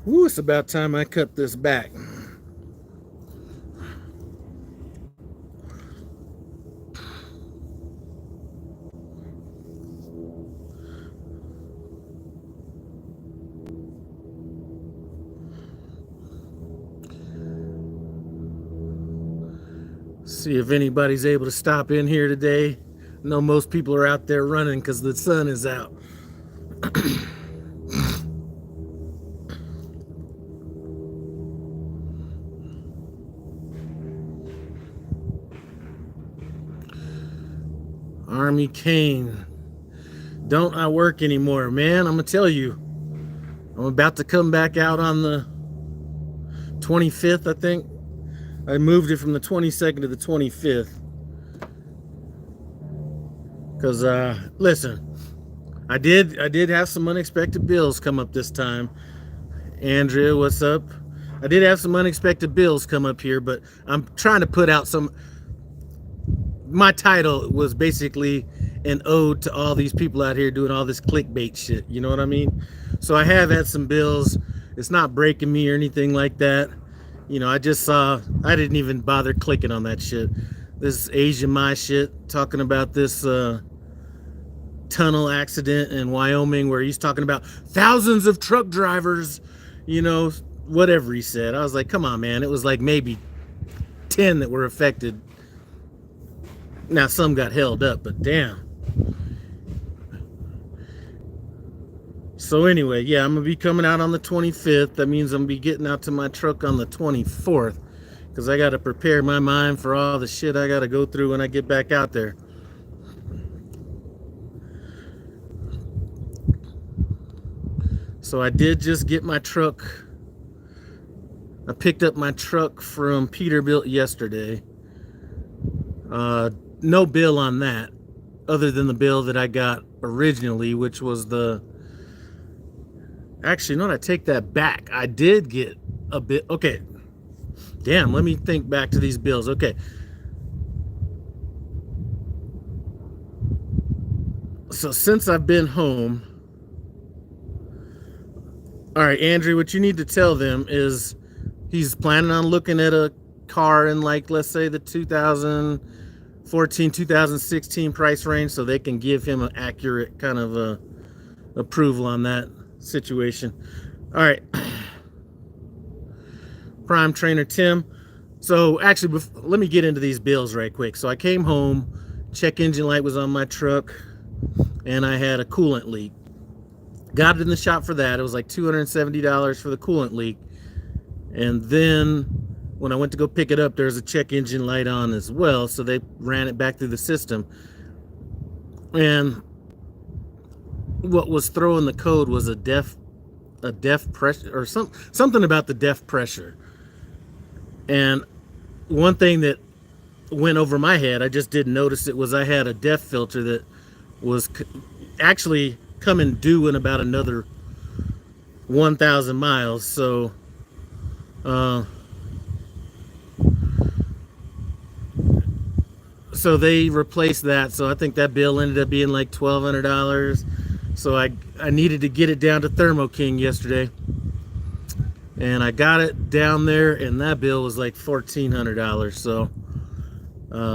Ooh, it's about time I cut this back. See if anybody's able to stop in here today. I know most people are out there running because the sun is out. Army Kane. Don't I work anymore, man? I'm going to tell you. I'm about to come back out on the 25th, I think. I moved it from the 22nd to the 25th. Because, listen, I did have some unexpected bills come up this time. Andrea, what's up? I did have some unexpected bills come up here, but I'm trying to put out some. My title was basically an ode to all these people out here doing all this clickbait shit. You know what I mean? So I have had some bills. It's not breaking me or anything like that. You know, I just saw. I didn't even bother clicking on that shit. This Asian my shit talking about this tunnel accident in Wyoming where he's talking about thousands of truck drivers. You know, whatever he said. I was like, come on, man. It was like maybe 10 that were affected. Now, some got held up, but damn. So anyway, yeah, I'm going to be coming out on the 25th. That means I'm going to be getting out to my truck on the 24th because I got to prepare my mind for all the shit I got to go through when I get back out there. So I did just get my truck. I picked up my truck from Peterbilt yesterday. No bill on that other than the bill that I got originally, which was the. Actually, no, I take that back. I did get a bit. Okay. Damn, let me think back to these bills. Okay. So since I've been home. All right, Andrew, what you need to tell them is he's planning on looking at a car in, like, let's say the 2014, 2016 price range so they can give him an accurate kind of approval on that situation. All right. Prime Trainer Tim. So actually, let me get into these bills right quick. So I came home, check engine light was on my truck, and I had a coolant leak. Got it in the shop for that. It was like $270 for the coolant leak. And then when I went to go pick it up, there's a check engine light on as well. So they ran it back through the system. And what was throwing the code was a def pressure or something about the def pressure. And one thing that went over my head, I just didn't notice it, was I had a def filter that was actually coming due in about another 1,000 miles. So so they replaced that. So I think that bill ended up being like $1,200. So I needed to get it down to Thermo King yesterday, and I got it down there, and that bill was like $1,400. So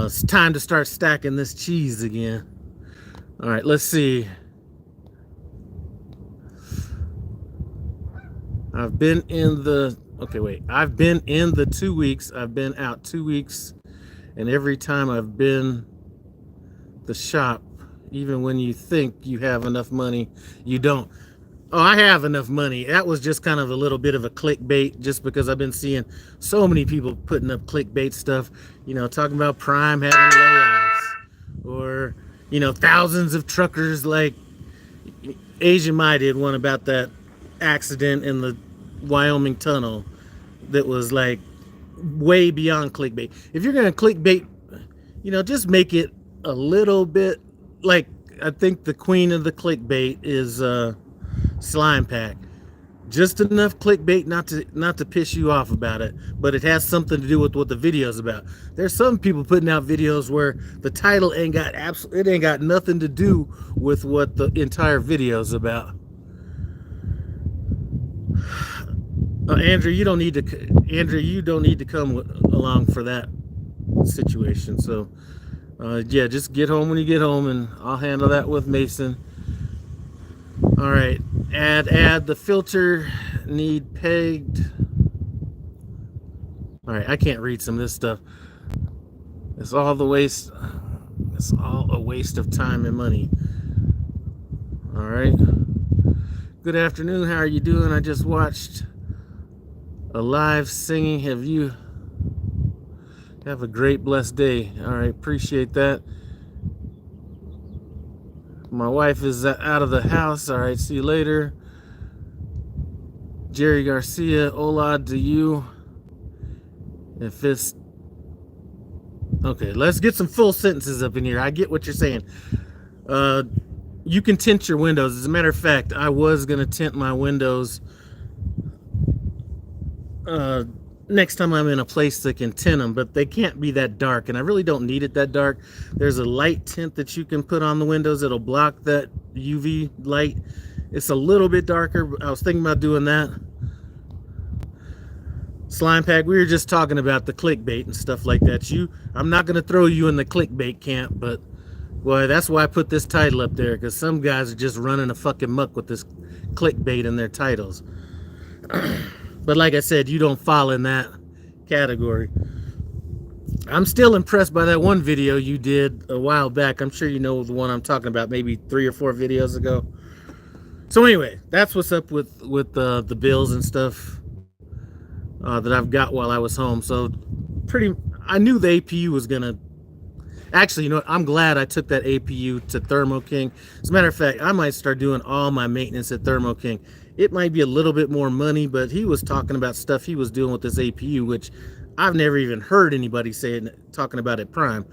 it's time to start stacking this cheese again. All right, let's see. I've been in the 2 weeks. I've been out 2 weeks, and every time I've been the shop, even when you think you have enough money, you don't. Oh, I have enough money. That was just kind of a little bit of a clickbait, just because I've been seeing so many people putting up clickbait stuff, you know, talking about Prime having layoffs, or, you know, thousands of truckers, like Asian Mai did one about that accident in the Wyoming tunnel that was like way beyond clickbait. If you're going to clickbait, you know, just make it a little bit like, I think the queen of the clickbait is Slime Pack. Just enough clickbait not to piss you off about it, but it has something to do with what the video's about. There's some people putting out videos where the title ain't got nothing to do with what the entire video's about. Andrew, you don't need to. Andrew, you don't need to come along for that situation. So, yeah, just get home when you get home, and I'll handle that with Mason. All right, add the filter need pegged. All right, I can't read some of this stuff. It's all the waste. It's all a waste of time and money. All right. Good afternoon. How are you doing? I just watched a live singing. Have a great blessed day. All right, appreciate that. My wife is out of the house. All right, see you later. Jerry Garcia, hola to you. If it's okay, let's get some full sentences up in here. I get what you're saying. You can tint your windows. As a matter of fact, I was gonna tint my windows next time I'm in a place that can tint them, but they can't be that dark, and I really don't need it that dark. There's a light tint that you can put on the windows. It'll block that UV light. It's a little bit darker. I was thinking about doing that. Slime Pack, we were just talking about the clickbait and stuff like that. I'm not going to throw you in the clickbait camp, but boy, that's why I put this title up there, because some guys are just running a fucking muck with this clickbait in their titles. But like I said, you don't fall in that category. I'm still impressed by that one video you did a while back. I'm sure you know the one I'm talking about, maybe 3 or 4 videos ago. So anyway, that's what's up with the bills and stuff that I've got while I was home. So I knew the APU was gonna. Actually, you know what? I'm glad I took that APU to Thermo King. As a matter of fact, I might start doing all my maintenance at Thermo King. It might be a little bit more money, but he was talking about stuff he was doing with this APU, which I've never even heard anybody talking about at Prime.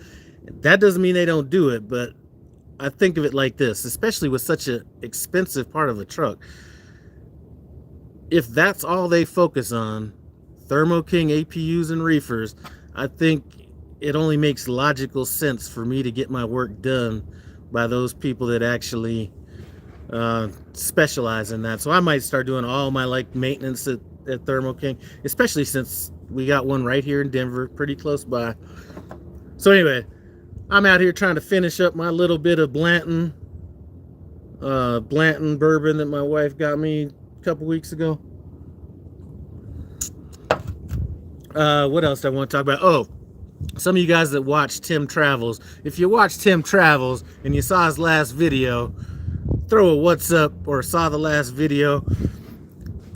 That doesn't mean they don't do it, but I think of it like this, especially with such an expensive part of a truck. If that's all they focus on, Thermo King APUs and reefers, I think it only makes logical sense for me to get my work done by those people that actually specialize in that. So I might start doing all my maintenance at Thermo King, especially since we got one right here in Denver, pretty close by. So anyway, I'm out here trying to finish up my little bit of Blanton bourbon that my wife got me a couple weeks ago. What else do I want to talk about? Oh, some of you guys that watch Tim Travels, if you watch Tim Travels and you saw his last video, throw a what's up or saw the last video.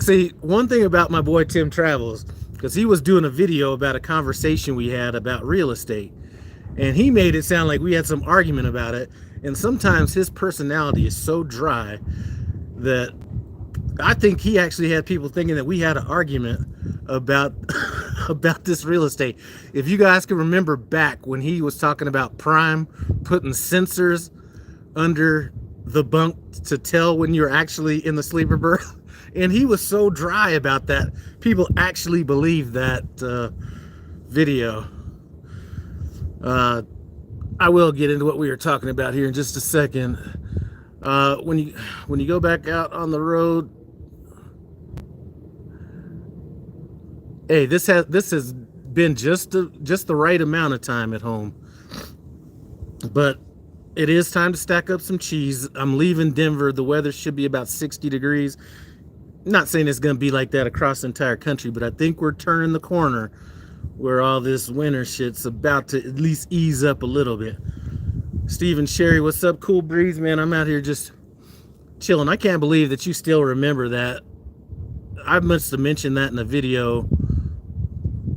See, one thing about my boy Tim Travels, because he was doing a video about a conversation we had about real estate, and he made it sound like we had some argument about it, and sometimes his personality is so dry that I think he actually had people thinking that we had an argument about about this real estate. If you guys can remember back when he was talking about Prime putting sensors under the bunk to tell when you're actually in the sleeper berth, and he was so dry about that, people actually believed that video. I will get into what we were talking about here in just a second. When you go back out on the road, hey, this has been just the right amount of time at home, but it is time to stack up some cheese. I'm leaving Denver. The weather should be about 60 degrees. Not saying it's going to be like that across the entire country, but I think we're turning the corner where all this winter shit's about to at least ease up a little bit. Steve and Sherry, what's up? Cool breeze, man. I'm out here just chilling. I can't believe that you still remember that. I must have mentioned that in a video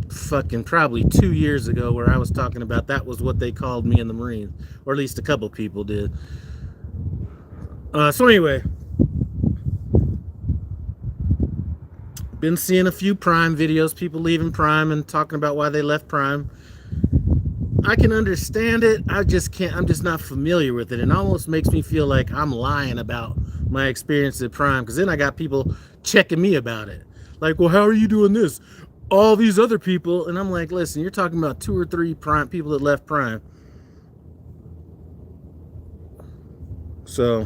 fucking probably 2 years ago where I was talking about that was what they called me in the Marines, or at least a couple people did. So anyway, been seeing a few Prime videos, people leaving Prime and talking about why they left Prime. I can understand it. I'm just not familiar with it. It almost makes me feel like I'm lying about my experience at Prime, because then I got people checking me about it. Like, well, how are you doing this? All these other people, and I'm like, listen, you're talking about 2 or 3 Prime people that left Prime. So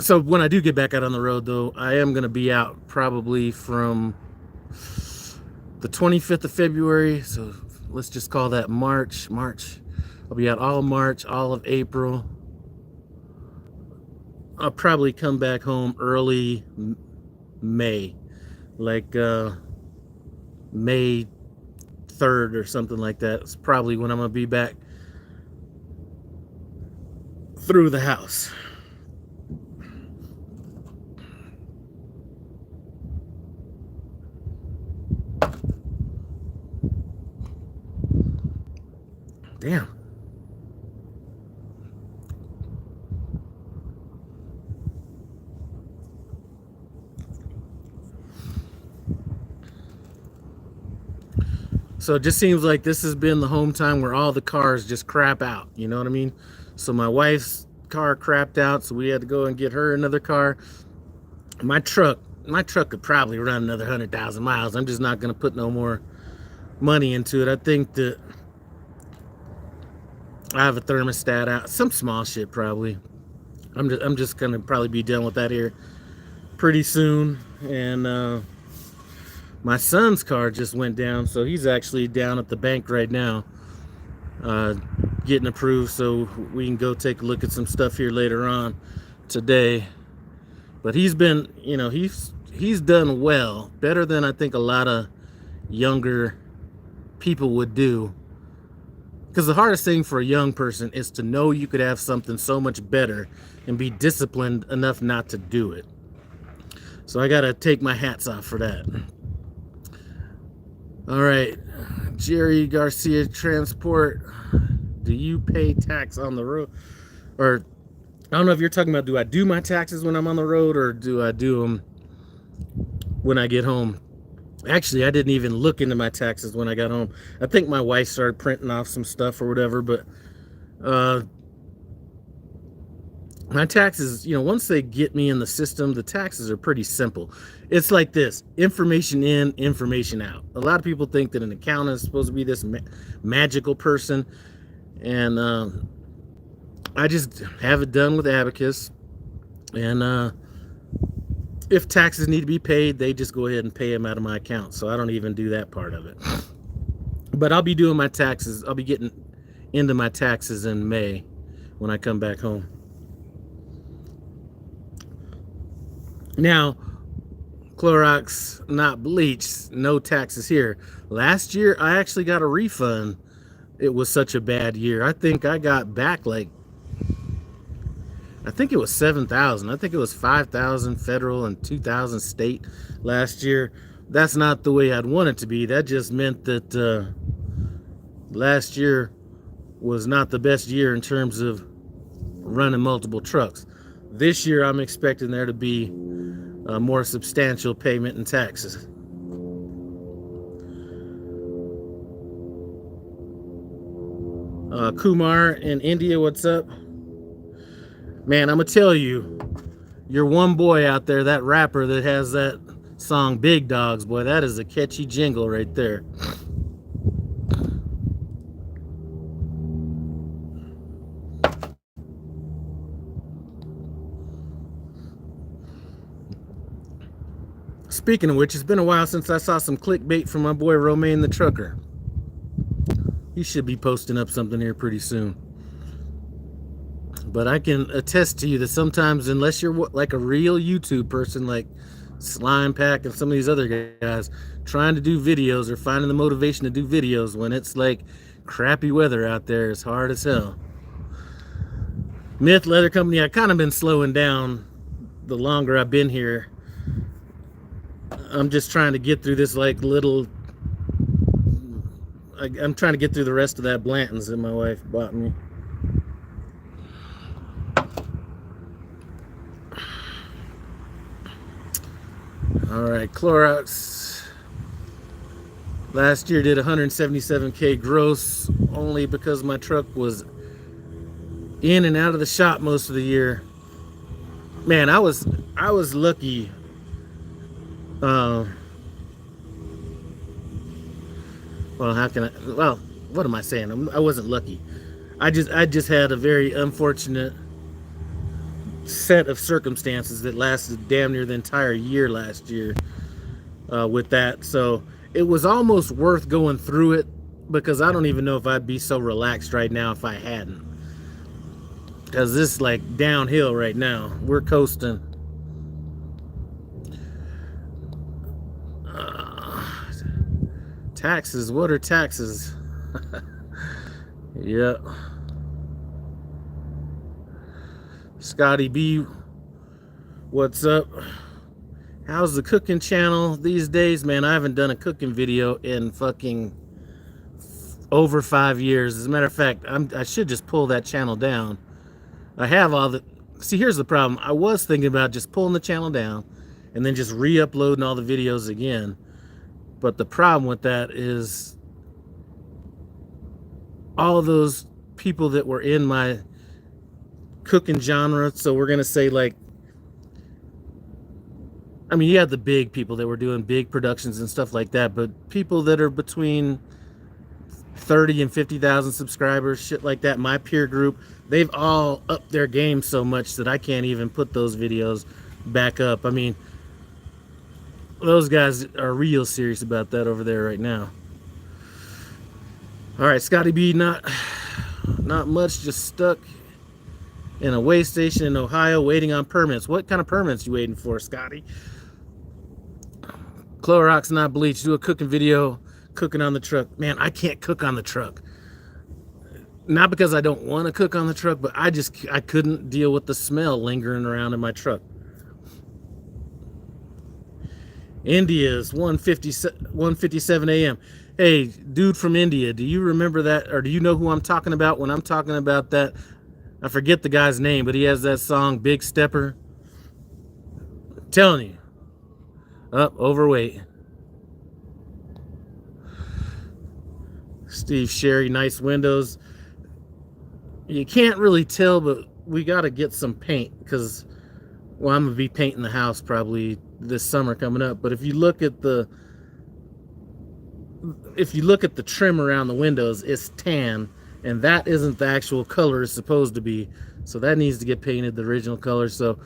So when I do get back out on the road, though, I am going to be out probably from the 25th of February. So let's just call that March. I'll be out all March, all of April. I'll probably come back home early May, like May 3rd or something like that. It's probably when I'm going to be back through the house. Damn. So it just seems like this has been the home time where all the cars just crap out. You know what I mean? So my wife's car crapped out, so we had to go and get her another car. My truck could probably run another 100,000 miles. I'm just not going to put no more money into it. I think that I have a thermostat out, some small shit probably. I'm just going to probably be done with that here pretty soon. And my son's car just went down, so he's actually down at the bank right now, getting approved, so we can go take a look at some stuff here later on today. But he's been, you know, he's done well, better than I think a lot of younger people would do. Because the hardest thing for a young person is to know you could have something so much better and be disciplined enough not to do it. So I gotta take my hats off for that. All right, Jerry Garcia Transport. Do you pay tax on the road? Or I don't know if you're talking about, do I do my taxes when I'm on the road, or do I do them when I get home? Actually, I didn't even look into my taxes when I got home. I think my wife started printing off some stuff or whatever, but my taxes, you know, once they get me in the system, the taxes are pretty simple. It's like this: information in, information out. A lot of people think that an accountant is supposed to be this magical person, and I just have it done with Abacus. And if taxes need to be paid, they just go ahead and pay them out of my account. So I don't even do that part of it. But I'll be doing my taxes. I'll be getting into my taxes in May when I come back home. Now, Clorox not bleached, no taxes here. Last year, I actually got a refund. It was such a bad year. I think I got back like, I think it was 7,000. I think it was 5,000 federal and 2,000 state last year. That's not the way I'd want it to be. That just meant that last year was not the best year in terms of running multiple trucks. This year, I'm expecting there to be a more substantial payment in taxes. Kumar in India, what's up? Man, I'm gonna tell you, you're one boy out there, that rapper that has that song Big Dogs, boy, that is a catchy jingle right there. Speaking of which, it's been a while since I saw some clickbait from my boy Romaine the Trucker. He should be posting up something here pretty soon. But I can attest to you that sometimes, unless you're like a real YouTube person like Slime Pack and some of these other guys, trying to do videos or finding the motivation to do videos when it's like crappy weather out there is hard as hell. Myth Leather Company, I've kind of been slowing down the longer I've been here. I'm just trying to get through this like little, I'm trying to get through the rest of that Blanton's that my wife bought me. All right, Clorox last year did 177K gross, only because my truck was in and out of the shop most of the year. Man, I was lucky. Well, how can I? Well, what am I saying? I wasn't lucky. I just had a very unfortunate set of circumstances that lasted damn near the entire year last year with that. So it was almost worth going through it, because I don't even know if I'd be so relaxed right now if I hadn't. Because this is like downhill right now. We're coasting. Taxes. What are taxes? Yep. Scotty B, what's up? How's the cooking channel these days, man? I haven't done a cooking video in fucking over 5 years. As a matter of fact, I should just pull that channel down. I have all the... See, here's the problem. I was thinking about just pulling the channel down and then just re-uploading all the videos again. But the problem with that is all of those people that were in my cooking genre. So we're going to say, like, I mean, you had the big people that were doing big productions and stuff like that, but people that are between 30 and 50,000 subscribers, shit like that, my peer group, they've all upped their game so much that I can't even put those videos back up. I mean, those guys are real serious about that over there right now. All right, Scotty B, not much, just stuck in a way station in Ohio waiting on permits. What kind of permits you waiting for, Scotty? Clorox not bleach. Do a cooking video, cooking on the truck. Man, I can't cook on the truck. Not because I don't want to cook on the truck, but I couldn't deal with the smell lingering around in my truck. India's 1:57 a.m. Hey, dude from India, do you remember that, or do you know who I'm talking about when I'm talking about that? I forget the guy's name, but he has that song, Big Stepper. I'm telling you. Overweight. Steve Sherry, nice windows. You can't really tell, but we got to get some paint, because, well, I'm going to be painting the house probably this summer coming up. But if you look at the trim around the windows, it's tan, and that isn't the actual color it's supposed to be. So that needs to get painted the original color. So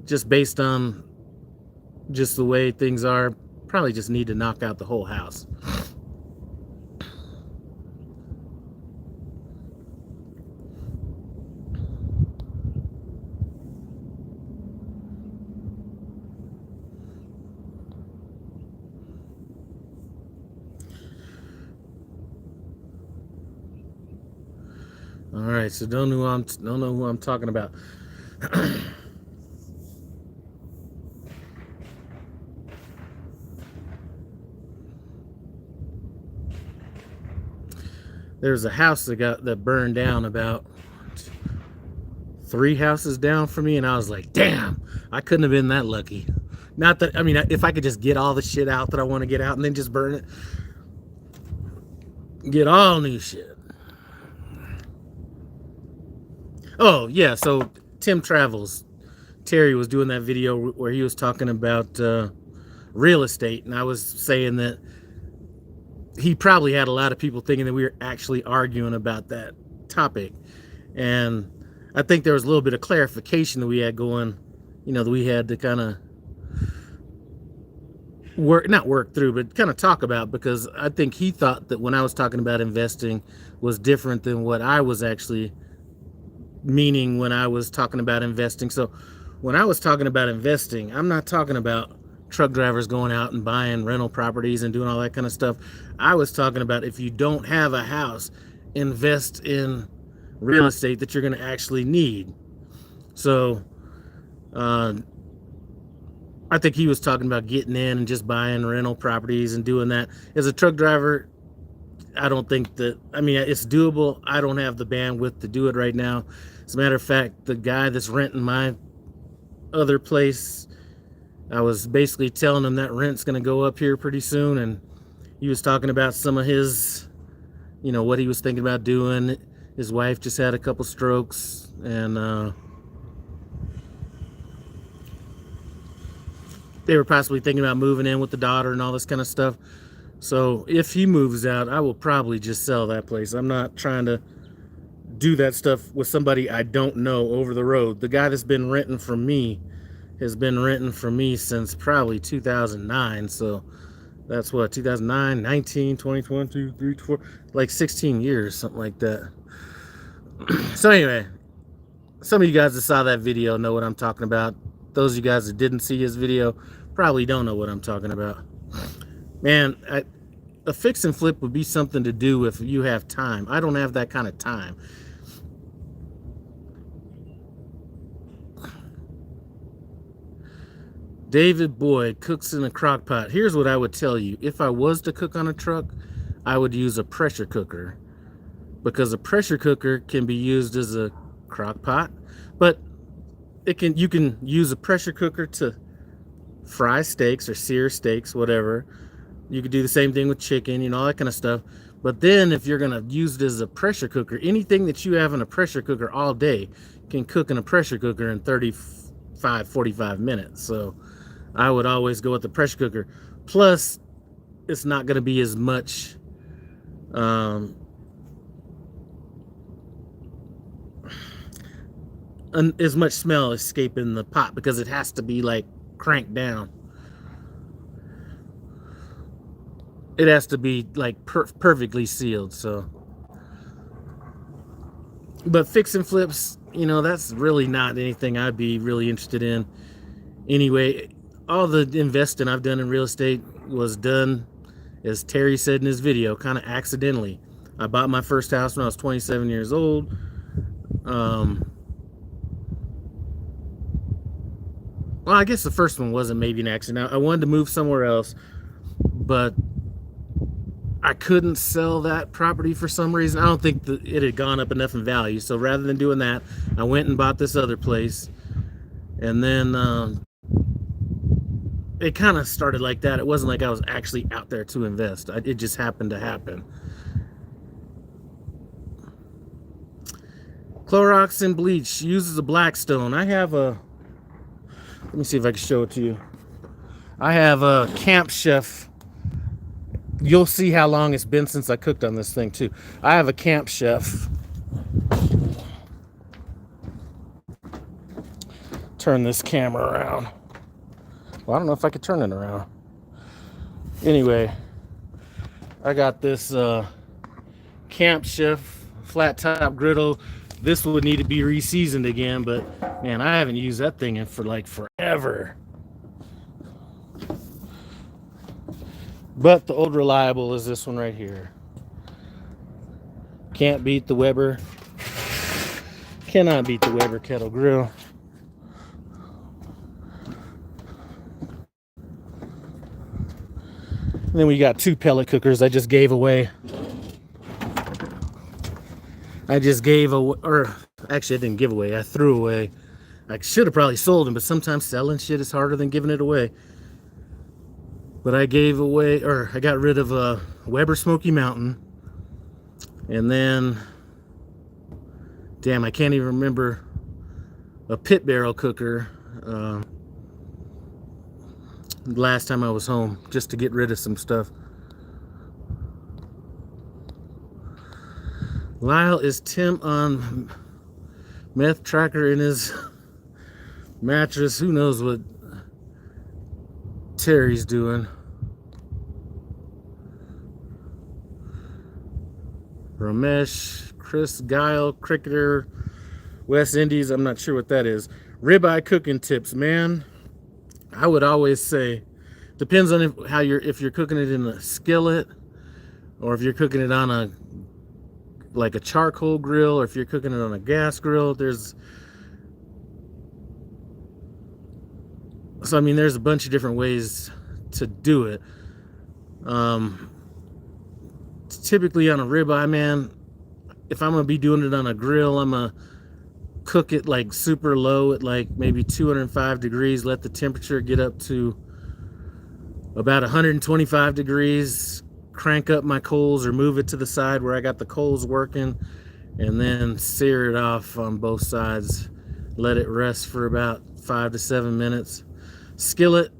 just based on just the way things are, probably just need to knock out the whole house. All right, so don't know who I'm talking about. There's a house that burned down about 3 houses down from me, and I was like, damn, I couldn't have been that lucky. Not that, I mean, if I could just get all the shit out that I want to get out and then just burn it, get all new shit. Oh, yeah, so Tim Travels, Terry was doing that video where he was talking about real estate, and I was saying that he probably had a lot of people thinking that we were actually arguing about that topic. And I think there was a little bit of clarification that we had going, that we had to kind of not work through, but kind of talk about, because I think he thought that when I was talking about investing was different than what I was actually meaning when I was talking about investing. So when I was talking about investing, I'm not talking about truck drivers going out and buying rental properties and doing all that kind of stuff. I was talking about, if you don't have a house, invest in real estate that you're going to actually need. So I think he was talking about getting in and just buying rental properties and doing that. As a truck driver, I don't think that, I mean, it's doable. I don't have the bandwidth to do it right now. As a matter of fact, the guy that's renting my other place, I was basically telling him that rent's going to go up here pretty soon, and he was talking about some of his, what he was thinking about doing. His wife just had a couple strokes, and they were possibly thinking about moving in with the daughter and all this kind of stuff. So if he moves out, I will probably just sell that place. I'm not trying to do that stuff with somebody I don't know over the road. The guy that's been renting from me has been renting from me since probably 2009. So that's what, 2009, 19, 20, 22, 3, 4, like 16 years, something like that. So anyway, some of you guys that saw that video know what I'm talking about. Those of you guys that didn't see his video probably don't know what I'm talking about. Man, a fix and flip would be something to do if you have time. I don't have that kind of time. David Boyd cooks in a crock pot. Here's what I would tell you. If I was to cook on a truck, I would use a pressure cooker, because a pressure cooker can be used as a crock pot, but you can use a pressure cooker to fry steaks or sear steaks, whatever. You could do the same thing with chicken, all that kind of stuff. But then if you're going to use it as a pressure cooker, anything that you have in a pressure cooker all day can cook in a pressure cooker in 35, 45 minutes. So I would always go with the pressure cooker. Plus, it's not going to be as much smell escaping the pot, because it has to be like cranked down. It has to be like perfectly sealed. So, but fix and flips, that's really not anything I'd be really interested in anyway. All the investing I've done in real estate was done, as Terry said in his video, kind of accidentally. I bought my first house when I was 27 years old. Well, I guess the first one wasn't maybe an accident. I wanted to move somewhere else, but I couldn't sell that property for some reason. I don't think that it had gone up enough in value. So rather than doing that, I went and bought this other place. And then it kind of started like that. It wasn't like I was actually out there to invest. It just happened to happen. Clorox and bleach uses a Blackstone. I have let me see if I can show it to you. I have a Camp Chef. You'll see how long it's been since I cooked on this thing too. I have a Camp Chef. Turn this camera around. Well, I don't know if I could turn it around. Anyway, I got this Camp Chef flat top griddle. This would need to be re-seasoned again, but man, I haven't used that thing for like forever. But the old reliable is this one right here. Can't beat the Weber. Cannot beat the Weber kettle grill. And then we got 2 pellet cookers I just gave away. Or actually I didn't give away, I threw away. I should have probably sold them, but sometimes selling shit is harder than giving it away. But I gave away, or I got rid of a Weber Smoky Mountain. And then, damn, I can't even remember, a pit barrel cooker. Last time I was home, just to get rid of some stuff. Lyle, is Tim on meth tracker in his mattress? Who knows what Terry's doing. Ramesh, Chris Guile, Cricketer, West Indies, I'm not sure what that is. Ribeye cooking tips, man. I would always say, depends on if you're cooking it in a skillet, or if you're cooking it on like a charcoal grill, or if you're cooking it on a gas grill. There's a bunch of different ways to do it. Typically on a ribeye, man, if I'm gonna be doing it on a grill, I'm gonna cook it like super low at like maybe 205 degrees, let the temperature get up to about 125 degrees, crank up my coals or move it to the side where I got the coals working, and then sear it off on both sides. Let it rest for about 5 to 7 minutes. Skillet,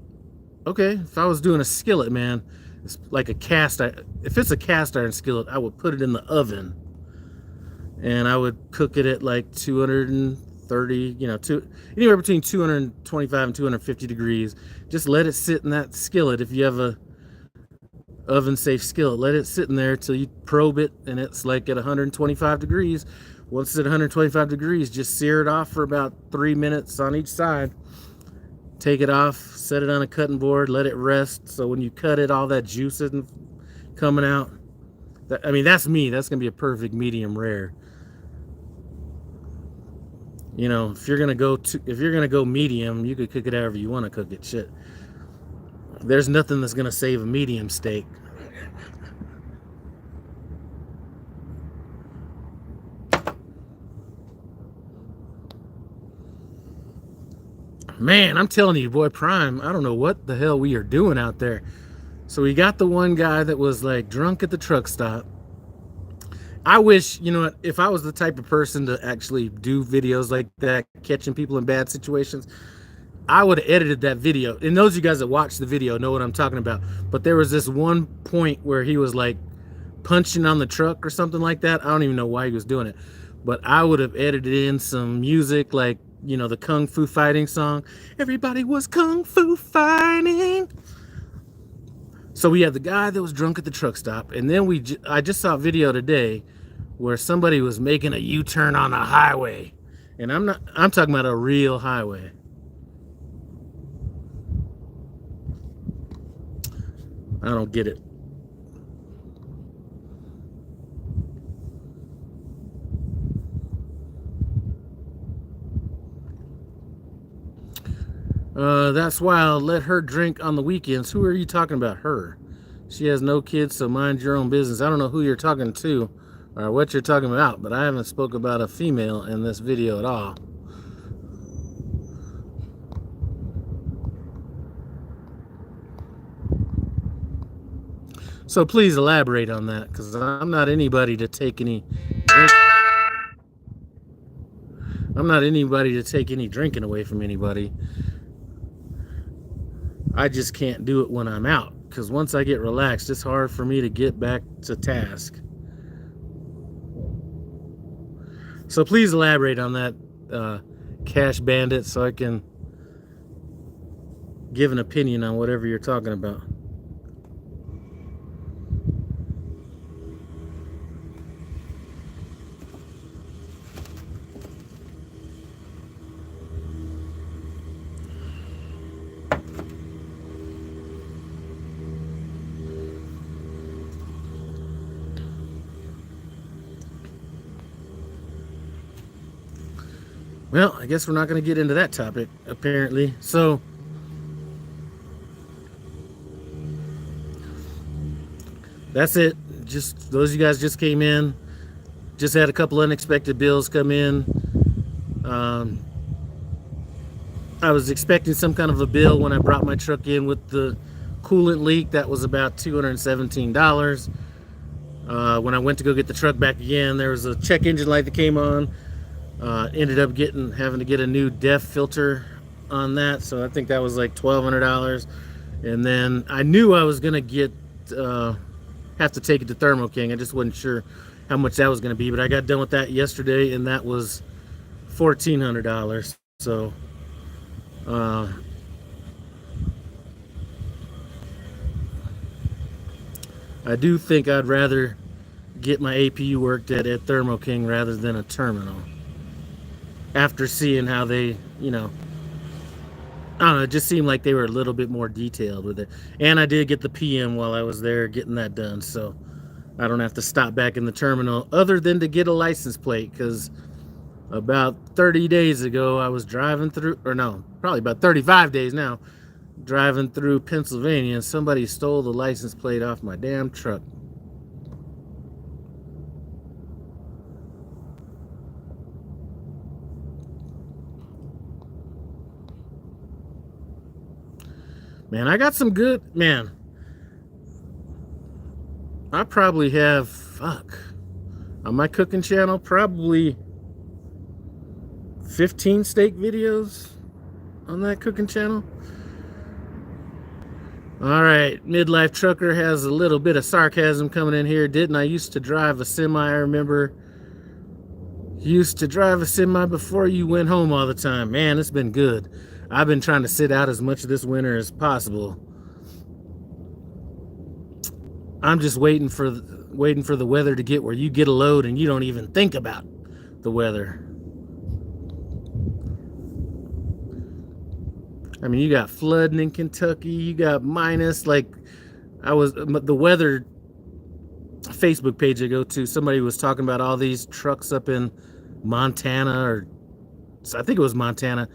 okay, if I was doing a skillet, man, it's like if it's a cast iron skillet, I would put it in the oven and I would cook it at like 230, anywhere between 225 and 250 degrees. Just let it sit in that skillet. If you have a oven safe skillet, let it sit in there till you probe it, and it's like at 125 degrees. Once it's at 125 degrees, just sear it off for about 3 minutes on each side. Take it off, set it on a cutting board, let it rest, so when you cut it, all that juice isn't coming out. I mean, that's me. That's gonna be a perfect medium rare. If you're gonna go medium, you could cook it however you want to cook it. Shit, there's nothing that's gonna save a medium steak. Man, I'm telling you, boy, Prime, I don't know what the hell we are doing out there. So we got the one guy that was like drunk at the truck stop. I wish, if I was the type of person to actually do videos like that, catching people in bad situations, I would have edited that video. And those of you guys that watch the video know what I'm talking about. But there was this one point where he was like punching on the truck or something like that. I don't even know why he was doing it. But I would have edited in some music like, the Kung Fu fighting song. Everybody was Kung Fu fighting. So we had the guy that was drunk at the truck stop. And then I just saw a video today where somebody was making a U-turn on a highway. And I'm talking about a real highway. I don't get it. That's why I'll let her drink on the weekends. Who are you talking about, her? She has no kids, so mind your own business. I don't know who you're talking to or what you're talking about, but I haven't spoke about a female in this video at all. So please elaborate on that, because I'm not anybody to take any drinking away from anybody. I just can't do it when I'm out, because once I get relaxed, it's hard for me to get back to task. So please elaborate on that, Cash Bandit, so I can give an opinion on whatever you're talking about. Well, I guess we're not going to get into that topic, apparently. So, that's it. Just those of you guys just came in. Just had a couple unexpected bills come in. I was expecting some kind of a bill when I brought my truck in with the coolant leak. That was about $217. When I went to go get the truck back again, there was a check engine light that came on. Ended up having to get a new DEF filter on that, so I think that was like $1,200. And then I knew I was gonna have to take it to Thermo King. I just wasn't sure how much that was gonna be, but I got done with that yesterday, and that was $1,400. So I do think I'd rather get my APU worked at Thermo King rather than a terminal. After seeing how they, I don't know, it just seemed like they were a little bit more detailed with it. And I did get the PM while I was there getting that done, so I don't have to stop back in the terminal other than to get a license plate, because about 30 days ago I was driving through, or no, probably about 35 days now, driving through Pennsylvania, and somebody stole the license plate off my damn truck. Man, I got some good, man. I probably have, on my cooking channel, probably 15 steak videos on that cooking channel. All right, Midlife Trucker has a little bit of sarcasm coming in here. Didn't I used to drive a semi? I remember Used to drive a semi before you went home all the time. Man, it's been good. I've been trying to sit out as much of this winter as possible. I'm just waiting for the weather to get where you get a load and you don't even think about the weather. I mean, you got flooding in Kentucky. You got minus, like, the weather Facebook page I go to, somebody was talking about all these trucks up in Montana, or I think it was Montana,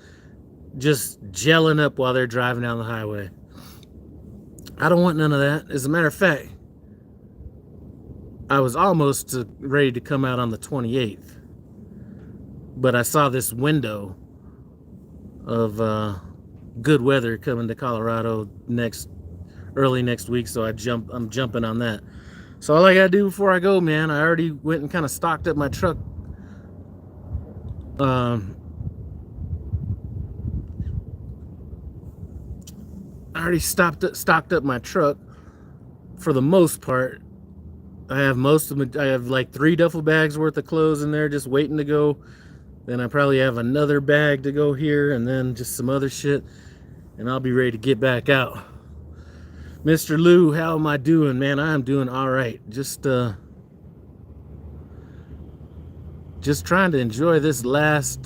just gelling up while they're driving down the highway. I don't want none of that. As a matter of fact, I was almost ready to come out on the 28th, but I saw this window of good weather coming to Colorado early next week, so I'm jumping on that. So all I gotta do before I go, man, I already went and kind of stocked up my truck. I already stocked up my truck for the most part. I have like 3 duffel bags worth of clothes in there just waiting to go. Then I probably have another bag to go here, and then just some other shit, and I'll be ready to get back out. Mr. Lou, how am I doing, man? I am doing all right. Just trying to enjoy this last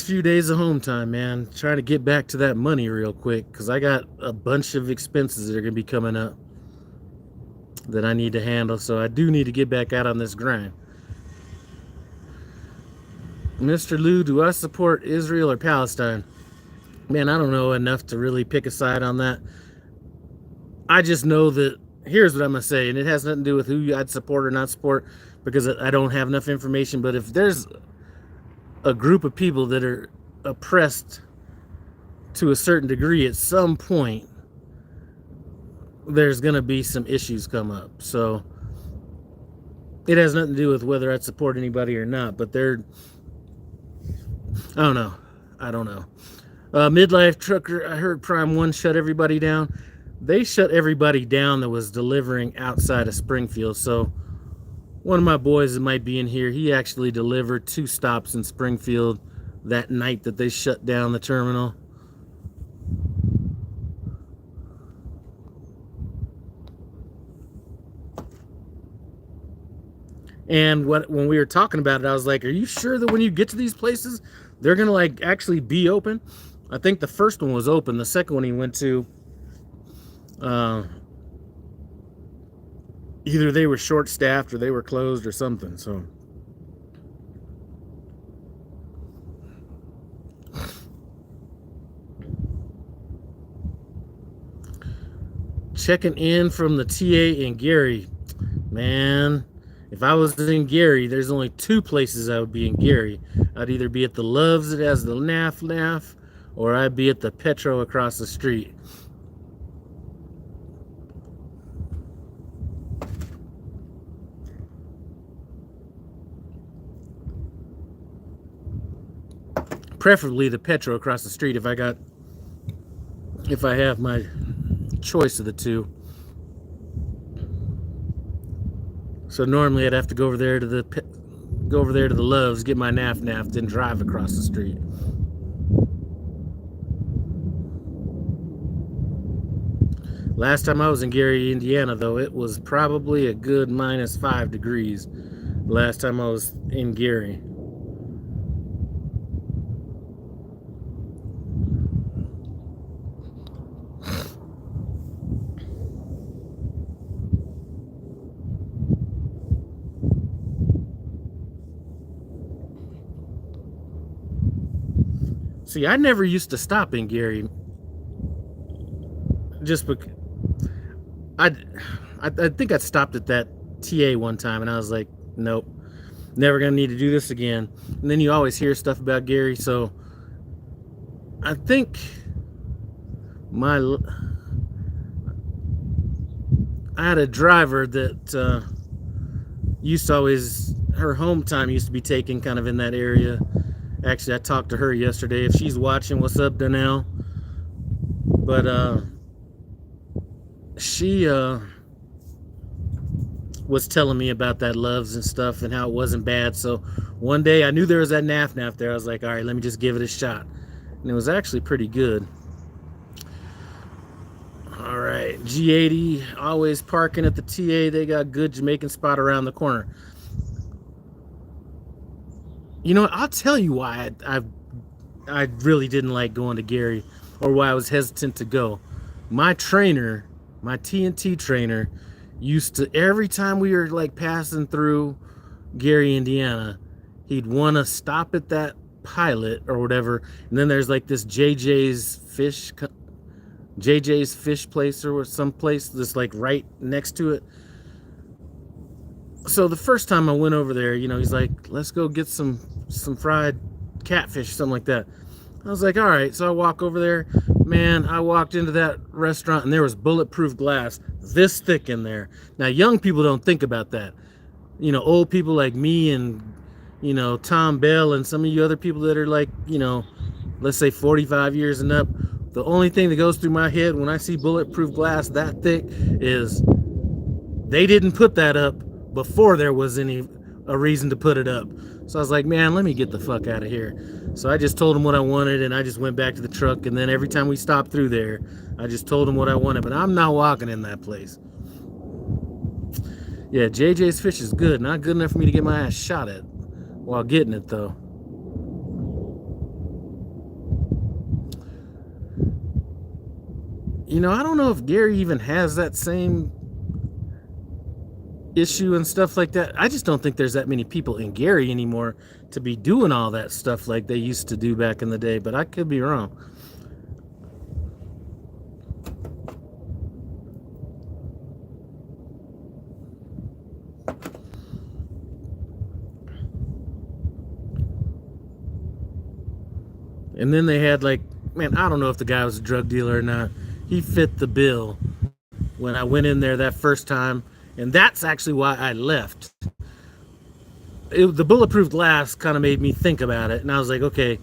few days of home time, man. Trying to get back to that money real quick, because I got a bunch of expenses that are going to be coming up that I need to handle. So I do need to get back out on this grind. Mr. Lou, do I support Israel or Palestine? Man, I don't know enough to really pick a side on that. I just know that, here's what I'm going to say, and it has nothing to do with who I'd support or not support, because I don't have enough information. But if there's a group of people that are oppressed to a certain degree, at some point, there's going to be some issues come up. So it has nothing to do with whether I'd support anybody or not, but I don't know. Midlife Trucker, I heard Prime 1 shut everybody down. They shut everybody down that was delivering outside of Springfield. So one of my boys that might be in here, he actually delivered 2 stops in Springfield that night that they shut down the terminal. And when we were talking about it, I was like, are you sure that when you get to these places, they're going to like actually be open? I think the first one was open. The second one he went to, either they were short-staffed or they were closed or something. So checking in from the TA in Gary. Man, if I was in Gary, there's only 2 places I would be in Gary. I'd either be at the Loves that has the NAF, or I'd be at the Petro across the street. Preferably the Petro across the street if I have my choice of the 2. So normally I'd have to go over there to the Loves, get my NAF, then drive across the street. Last time I was in Gary, Indiana, though, it was probably a good -5 degrees. Last time I was in Gary. See, I never used to stop in Gary. Just because I think I stopped at that TA one time, and I was like, nope, never gonna need to do this again. And then you always hear stuff about Gary, so I think I had a driver that used to always, her home time used to be taken kind of in that area. Actually, I talked to her yesterday. If she's watching, what's up, Donnell? But she was telling me about that Loves and stuff and how it wasn't bad. So one day I knew there was that naf there. I was like, all right, let me just give it a shot. And it was actually pretty good. All right, G80, always parking at the TA. They got good Jamaican spot around the corner. You know what? I'll tell you why I really didn't like going to Gary, or why I was hesitant to go. My trainer, my TNT trainer, used to, every time we were like passing through Gary, Indiana, he'd want to stop at that Pilot or whatever, and then there's like this JJ's fish place or some place that's like right next to it. So the first time I went over there, you know, he's like, let's go get some fried catfish, something like that. I was like, all right. So I walk over there. Man, I walked into that restaurant and there was bulletproof glass this thick in there. Now, young people don't think about that. You know, old people like me and, you know, Tom Bell and some of you other people that are like, you know, let's say 45 years and up. The only thing that goes through my head when I see bulletproof glass that thick is they didn't put that up before there was a reason to put it up. So I was like, man, let me get the fuck out of here. So I just told him what I wanted, and I just went back to the truck. And then every time we stopped through there, I just told him what I wanted. But I'm not walking in that place. Yeah, JJ's fish is good. Not good enough for me to get my ass shot at while getting it, though. You know, I don't know if Gary even has that same issue and stuff like that. I just don't think there's that many people in Gary anymore to be doing all that stuff like they used to do back in the day, but I could be wrong. And then they had like, man, I don't know if the guy was a drug dealer or not. He fit the bill when I went in there that first time. And that's actually why I left. The bulletproof glass kind of made me think about it. And I was like, okay,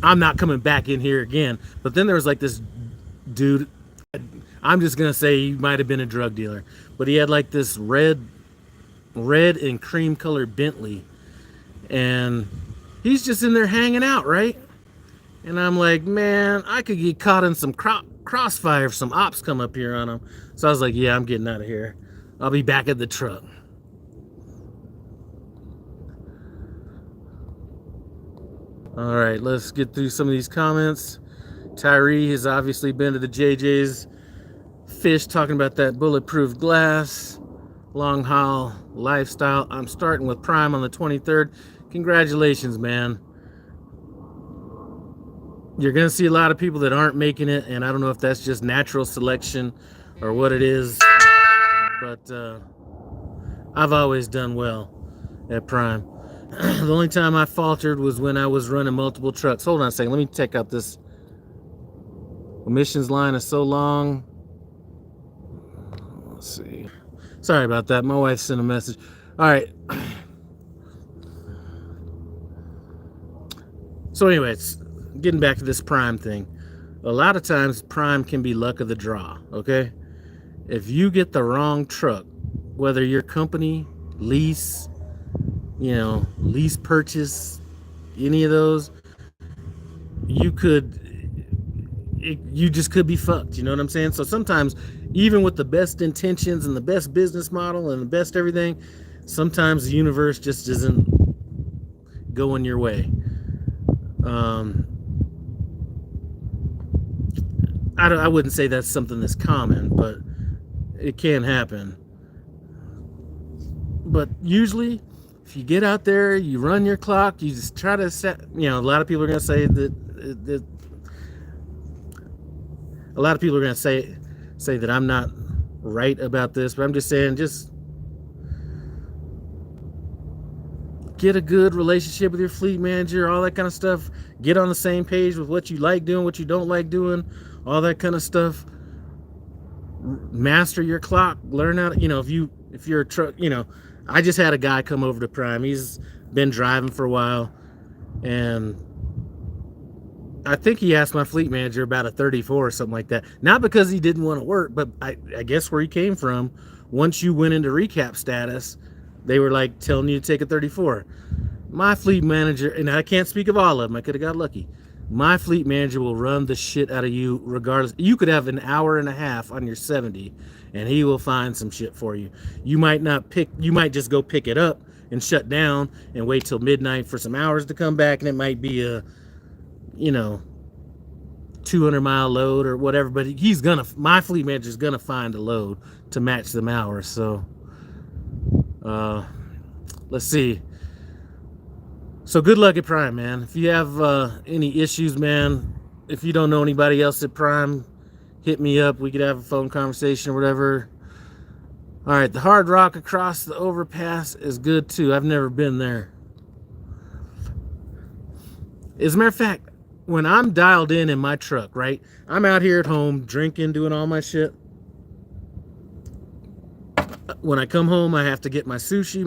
I'm not coming back in here again. But then there was like this dude, I'm just going to say he might have been a drug dealer. But he had like this red and cream colored Bentley. And he's just in there hanging out, right? And I'm like, man, I could get caught in some crossfire if some ops come up here on him. So I was like, yeah, I'm getting out of here. I'll be back at the truck. All right, let's get through some of these comments. Tyree has obviously been to the JJ's Fish, talking about that bulletproof glass. Long haul lifestyle. I'm starting with Prime on the 23rd. Congratulations, man. You're going to see a lot of people that aren't making it, and I don't know if that's just natural selection or what it is. But I've always done well at Prime. The only time I faltered was when I was running multiple trucks. Hold on a second. Let me check out this. Emissions line is so long. Let's see. Sorry about that. My wife sent a message. All right. So anyways, getting back to this Prime thing. A lot of times Prime can be luck of the draw, okay? If you get the wrong truck, whether your company, lease, lease purchase, any of those, you just could be fucked, you know what I'm saying? So sometimes, even with the best intentions and the best business model and the best everything, sometimes the universe just isn't going your way. I wouldn't say that's something that's common, but it can happen. But usually, if you get out there, you run your clock, you just try to set, a lot of people are going to say that a lot of people are going to say that I'm not right about this, but I'm just saying, just get a good relationship with your fleet manager, all that kind of stuff. Get on the same page with what you like doing, what you don't like doing, all that kind of stuff. Master your clock. Learn how to, if you're a truck, I just had a guy come over to Prime. He's been driving for a while, and I think he asked my fleet manager about a 34 or something like that. Not because he didn't want to work, but I guess where he came from once you went into recap status, they were like telling you to take a 34. My fleet manager, and I can't speak of all of them, I could have got lucky. My fleet manager will run the shit out of you regardless. You could have an hour and a half on your 70 and he will find some shit for you. You might just go pick it up and shut down and wait till midnight for some hours to come back, and it might be a 200-mile load or whatever, but my fleet manager is gonna find a load to match them hours. So let's see. So good luck at Prime, man. If you have any issues, man, if you don't know anybody else at Prime, hit me up. We could have a phone conversation or whatever. All right, the Hard Rock across the overpass is good too. I've never been there. As a matter of fact, when I'm dialed in my truck, right? I'm out here at home drinking, doing all my shit. When I come home, I have to get my sushi,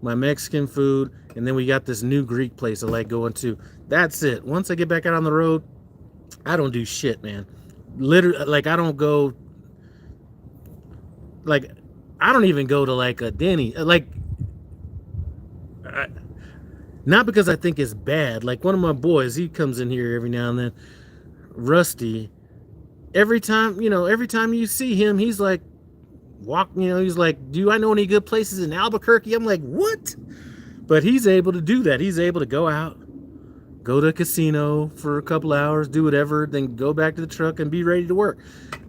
my Mexican food, and then we got this new Greek place I like going to. That's it. Once I get back out on the road, I don't do shit, man. Literally, like I don't even go to like a Denny. Not because I think it's bad. Like one of my boys, he comes in here every now and then, Rusty. Every time you see him, he's like, he's like, do I know any good places in Albuquerque? I'm like, what? But he's able to do that. He's able to go out, go to a casino for a couple hours, do whatever, then go back to the truck and be ready to work.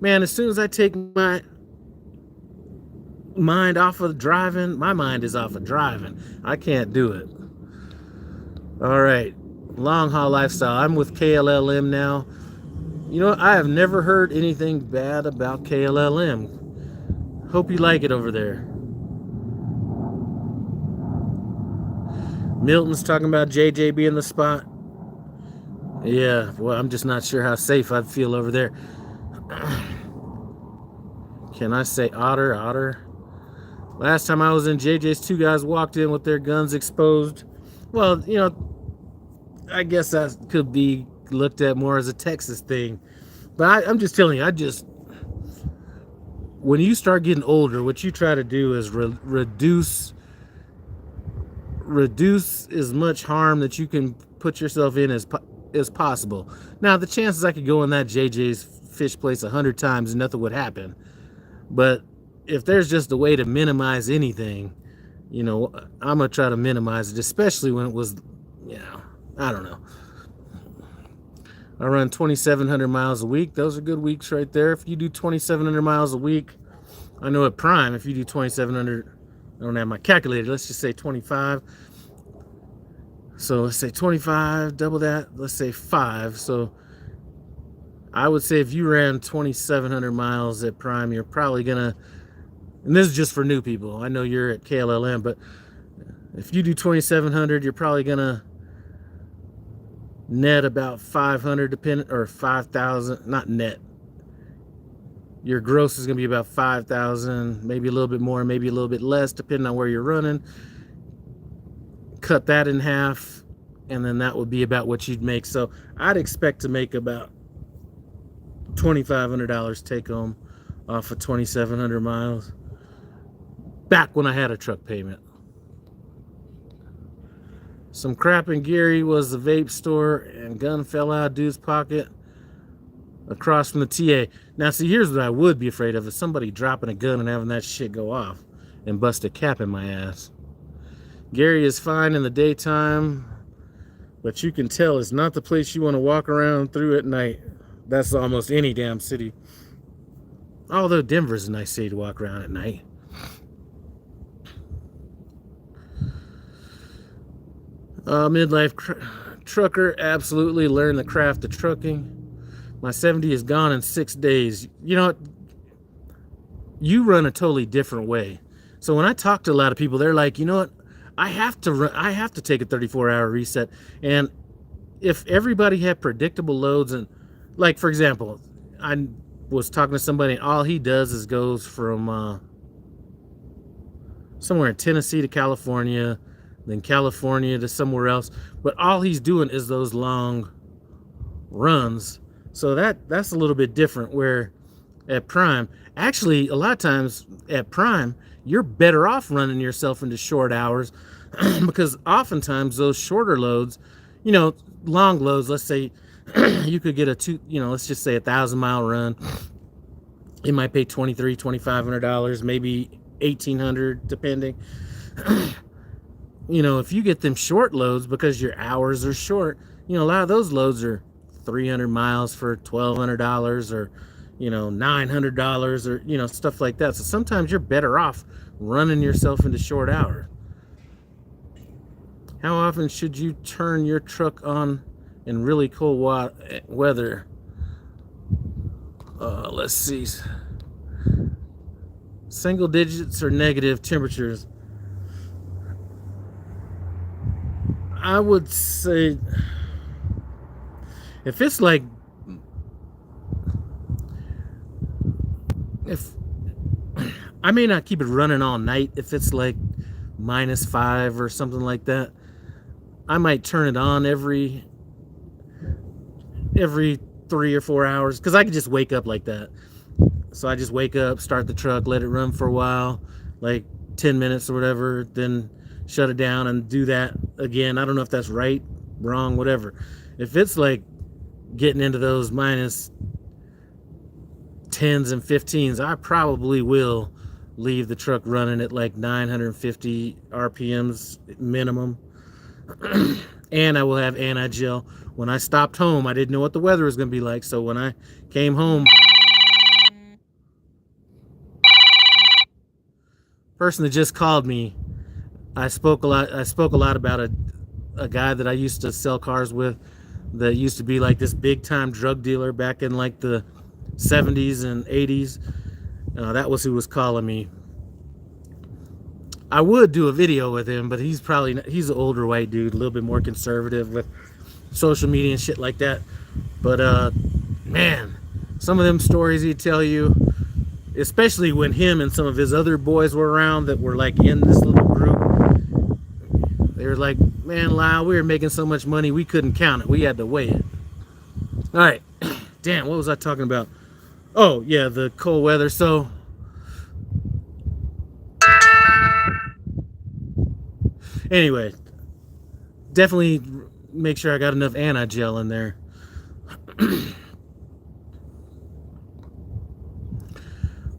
Man, as soon as I take my mind off of driving, my mind is off of driving. I can't do it. All right, long haul lifestyle. I'm with KLLM now. You know, I have never heard anything bad about KLLM. Hope you like it over there. Milton's talking about JJ being the spot. Yeah, well, I'm just not sure how safe I'd feel over there. Can I say otter? Otter? Last time I was in JJ's, two guys walked in with their guns exposed. Well, I guess that could be looked at more as a Texas thing. But I'm just telling you, when you start getting older, what you try to do is reduce as much harm that you can put yourself in as possible. Now, the chances I could go in that JJ's fish place 100 times and nothing would happen. But if there's just a way to minimize anything, I'm going to try to minimize it, especially when it was, I don't know. I run 2,700 miles a week. Those are good weeks right there. If you do 2,700 miles a week, I know at Prime, if you do 2,700, I don't have my calculator. Let's just say 25. So let's say 25, double that. Let's say 5. So I would say if you ran 2,700 miles at Prime, you're probably going to, and this is just for new people. I know you're at KLLM, but if you do 2,700, you're probably going to net about 500, or 5,000, not net. Your gross is going to be about 5,000, maybe a little bit more, maybe a little bit less, depending on where you're running. Cut that in half, and then that would be about what you'd make. So I'd expect to make about $2,500 take home off of 2,700 miles. Back when I had a truck payment. Some crap in Gary was the vape store, and gun fell out of dude's pocket across from the TA. Now, see, here's what I would be afraid of, is somebody dropping a gun and having that shit go off and bust a cap in my ass. Gary is fine in the daytime, but you can tell it's not the place you want to walk around through at night. That's almost any damn city. Although Denver's a nice city to walk around at night. Midlife trucker, absolutely learn the craft of trucking. My 70 is gone in 6 days. You know what? You run a totally different way. So when I talk to a lot of people, they're like, you know what? I have to take a 34-hour reset. And if everybody had predictable loads, and like, for example, I was talking to somebody, and all he does is goes from somewhere in Tennessee to California, then California to somewhere else, but all he's doing is those long runs. So that's a little bit different, where at Prime. Actually, a lot of times at Prime, you're better off running yourself into short hours because oftentimes those shorter loads, you know, long loads, let's say you could get let's just say 1,000-mile run. It might pay $2,500, maybe $1,800, depending. If you get them short loads because your hours are short, a lot of those loads are 300 miles for $1,200 or, $900 or, stuff like that. So sometimes you're better off running yourself into short hours. How often should you turn your truck on in really cold weather? Let's see. Single digits or negative temperatures? I would say if it's like, I may not keep it running all night. If it's like -5 or something like that, I might turn it on every 3 or 4 hours, because I could just wake up like that. So I just wake up, start the truck, let it run for a while, like 10 minutes or whatever, then shut it down and do that again. I don't know if that's right, wrong, whatever. If it's like getting into those -10s and 15s, I probably will leave the truck running at like 950 RPMs minimum. And I will have anti-gel. When I stopped home, I didn't know what the weather was going to be like. So when I came home, person that just called me, I spoke a lot about a guy that I used to sell cars with that used to be like this big time drug dealer back in like the 70s and 80s. That was who was calling me. I would do a video with him, but he's an older white dude, a little bit more conservative with social media and shit like that. But man, some of them stories he'd tell you, especially when him and some of his other boys were around that were like in this little group, they were like, man, Lyle, we were making so much money we couldn't count it, we had to weigh it. All right. Damn, what was I talking about? Oh yeah, the cold weather. So anyway, definitely make sure I got enough anti-gel in there.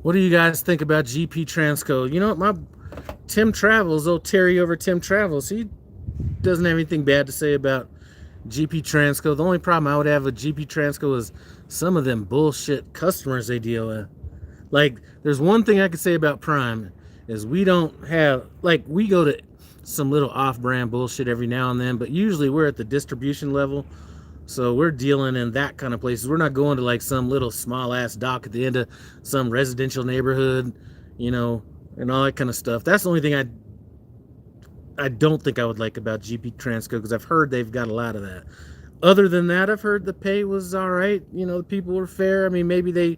What do you guys think about GP Transco? You know, my Tim Travels, old Terry over Tim Travels, he doesn't have anything bad to say about GP Transco. The only problem I would have with GP Transco is some of them bullshit customers they deal with. Like, there's one thing I could say about Prime is we don't have, like, we go to some little off-brand bullshit every now and then, but usually we're at the distribution level, so we're dealing in that kind of places. We're not going to like some little small-ass dock at the end of some residential neighborhood, and all that kind of stuff. That's the only thing I don't think I would like about GP Transco, because I've heard they've got a lot of that. Other than that, I've heard the pay was all right. The people were fair. I mean, maybe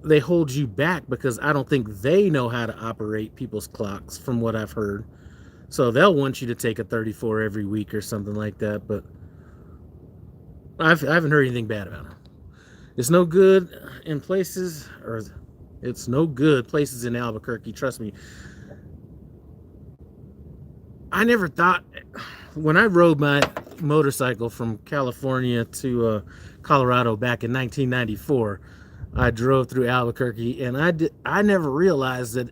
they hold you back because I don't think they know how to operate people's clocks, from what I've heard. So they'll want you to take a 34 every week or something like that. But I haven't heard anything bad about them. It's no good in places, or it's no good places in Albuquerque. Trust me. I never thought, when I rode my motorcycle from California to Colorado back in 1994, I drove through Albuquerque, and I never realized that,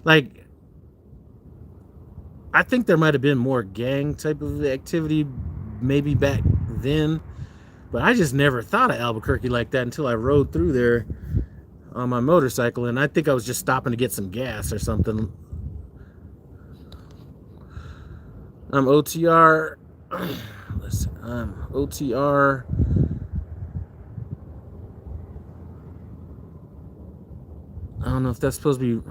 like, I think there might have been more gang type of activity maybe back then, but I just never thought of Albuquerque like that until I rode through there on my motorcycle, and I think I was just stopping to get some gas or something. I'm OTR. Listen, I'm OTR. I don't know if that's supposed to be.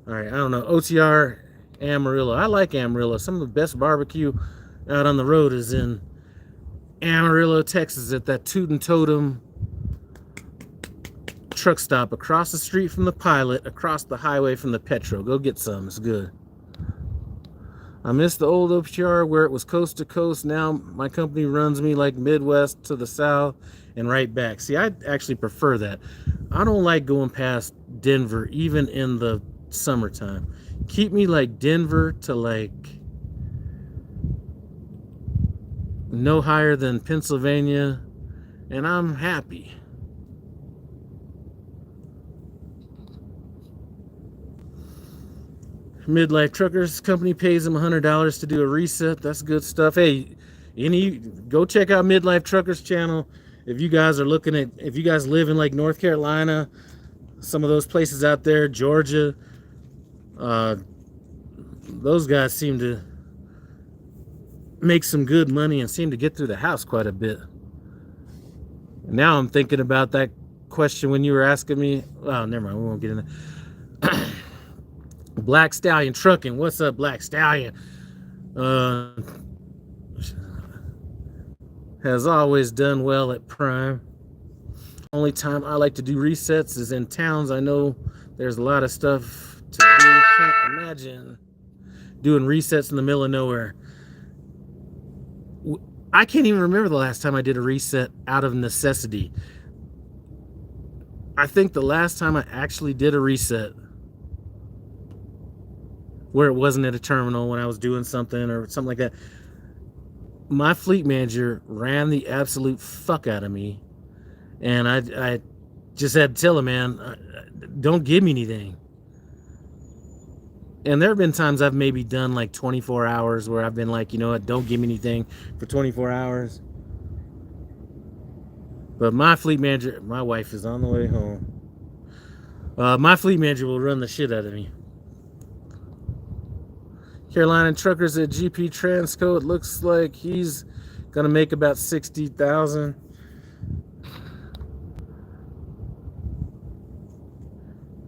All right, I don't know. OTR Amarillo. I like Amarillo. Some of the best barbecue out on the road is in Amarillo, Texas, at that Toot and Totem truck stop across the street from the Pilot, across the highway from the Petro. Go get some. It's good. I miss the old OPR where it was coast to coast. Now my company runs me like Midwest to the south and right back. See, I actually prefer that. I don't like going past Denver, even in the summertime. Keep me like Denver to like no higher than Pennsylvania, and I'm happy. Midlife Truckers Company pays them $100 to do a reset. That's good stuff. Hey, go check out Midlife Truckers channel. If you guys are looking at, if you guys live in like North Carolina, some of those places out there, Georgia, those guys seem to make some good money and seem to get through the house quite a bit. Now I'm thinking about that question when you were asking me. Oh, never mind. We won't get into that. Black Stallion Trucking. What's up, Black Stallion? Has always done well at Prime. Only time I like to do resets is in towns I know there's a lot of stuff to do. Can't imagine doing resets in the middle of nowhere. I can't even remember the last time I did a reset out of necessity. I think the last time I actually did a reset where it wasn't at a terminal when I was doing something or something like that, my fleet manager ran the absolute fuck out of me, and I just had to tell him, man, don't give me anything. And there have been times I've maybe done like 24 hours where I've been like, you know what, don't give me anything for 24 hours. But my fleet manager, my wife is on the way home. My fleet manager will run the shit out of me. Carolina Truckers at GP Transco, it looks like he's gonna make about 60,000.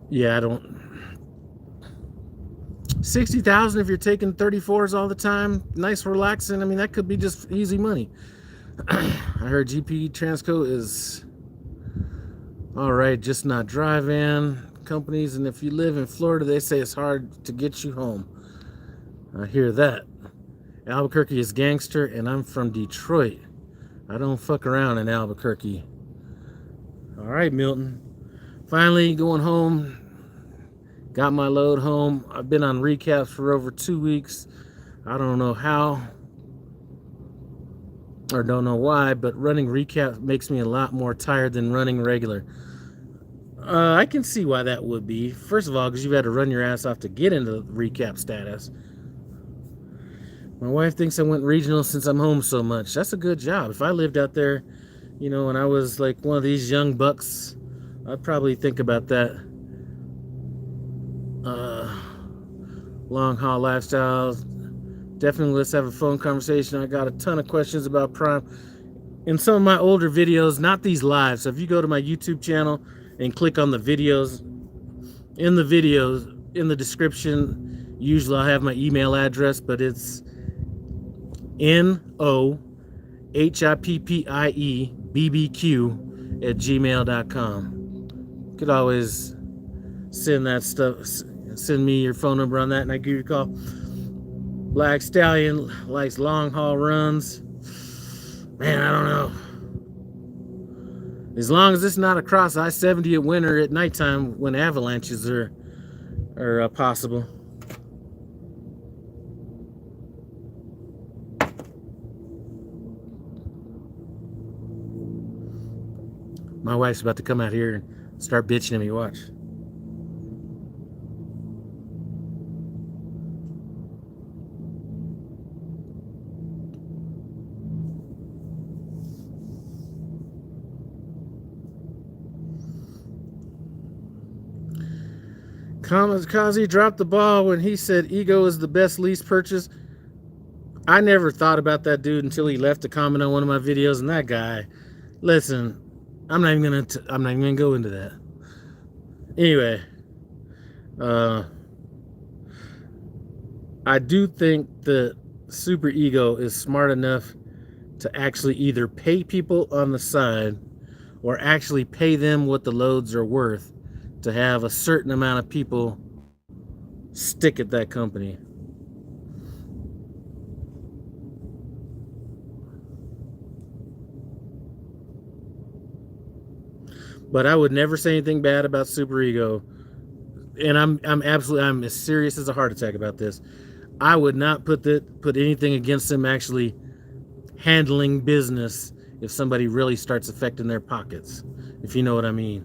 Yeah, I don't. 60,000 if you're taking 34s all the time, nice relaxing. I mean, that could be just easy money. I heard GP Transco is all right, just not drive-in companies, and if you live in Florida, they say it's hard to get you home. I hear that. Albuquerque is gangster, and I'm from Detroit. I don't fuck around in Albuquerque. All right, Milton. Finally going home. Got my load home. I've been on recaps for over 2 weeks. I don't know how or don't know why, but running recap makes me a lot more tired than running regular. I can see why that would be. First of all, because you've had to run your ass off to get into recap status. My wife thinks I went regional since I'm home so much. That's a good job. If I lived out there, you know, and I was like one of these young bucks, I'd probably think about that. Long haul lifestyle. Definitely let's have a phone conversation. I got a ton of questions about Prime. In some of my older videos, not these live. So if you go to my YouTube channel and click on the videos, in the description, usually I'll have my email address, but it's nohippiebbq@gmail.com. You could always send that stuff, send me your phone number on that, and I give you a call. Black Stallion likes long haul runs. Man, I don't know. As long as it's not across I-70 at winter at nighttime when avalanches are possible. My wife's about to come out here and start bitching at me. Watch. Kamikaze dropped the ball when he said ego is the best lease purchase. I never thought about that dude until he left a comment on one of my videos, and that guy, listen, I'm not even gonna go into that. Anyway, I do think that Super Ego is smart enough to actually either pay people on the side or actually pay them what the loads are worth to have a certain amount of people stick at that company. But I would never say anything bad about Super Ego. And I'm as serious as a heart attack about this. I would not put anything against them actually handling business if somebody really starts affecting their pockets, if you know what I mean.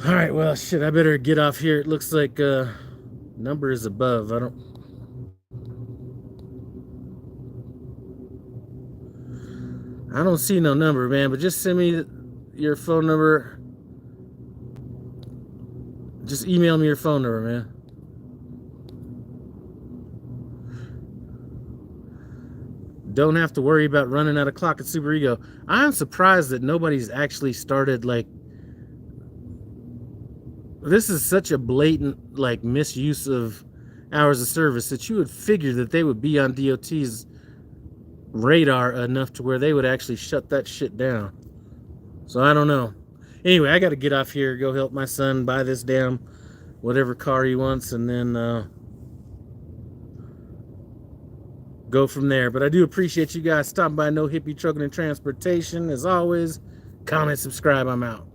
All right, well, shit, I better get off here. It looks like number is above. I don't see no number, man, but just send me your phone number. Just email me your phone number, man. Don't have to worry about running out of clock at Super Ego. I'm surprised that nobody's actually started, like, this is such a blatant, like, misuse of hours of service that you would figure that they would be on DOT's radar enough to where they would actually shut that shit down. So I don't know. Anyway, I got to get off here, go help my son buy this damn whatever car he wants, and then go from there. But I do appreciate you guys stopping by No Hippie Trucking and Transportation. As always, comment, subscribe. I'm out.